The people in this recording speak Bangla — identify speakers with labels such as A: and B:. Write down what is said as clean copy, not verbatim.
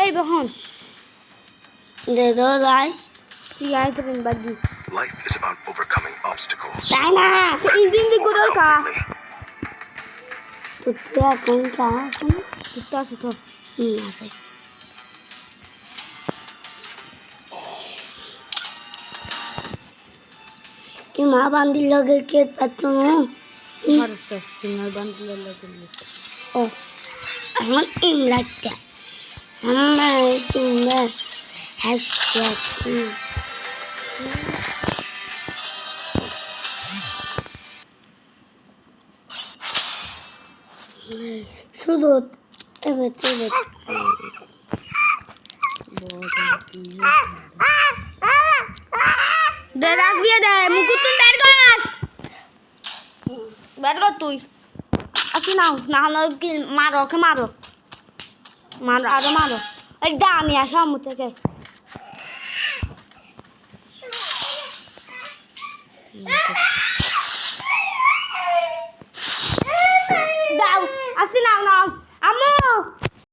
A: এই বহন
B: দে দো যাই
A: তুই আইতে পারেন বাদি
C: Life is about overcoming obstacles.
B: তাই না
A: ইঞ্জিন দি গুড়র কা
B: তুই এখন কা
A: তুই আছে তো
B: আছে কি মা বান্দি লগে কে পাতনো
A: মারছে তোমার বান্দিলে লাগে
B: ও আমার ইংলাতে আমার তুমি হ্যাশট্যাগ শুধু এবে
A: দে রাসবিয়া দে মুকুতুন বের কর তুই আসি নাও না হলে কি মারো আরো মারো এই দা আমি আসো আমু থেকে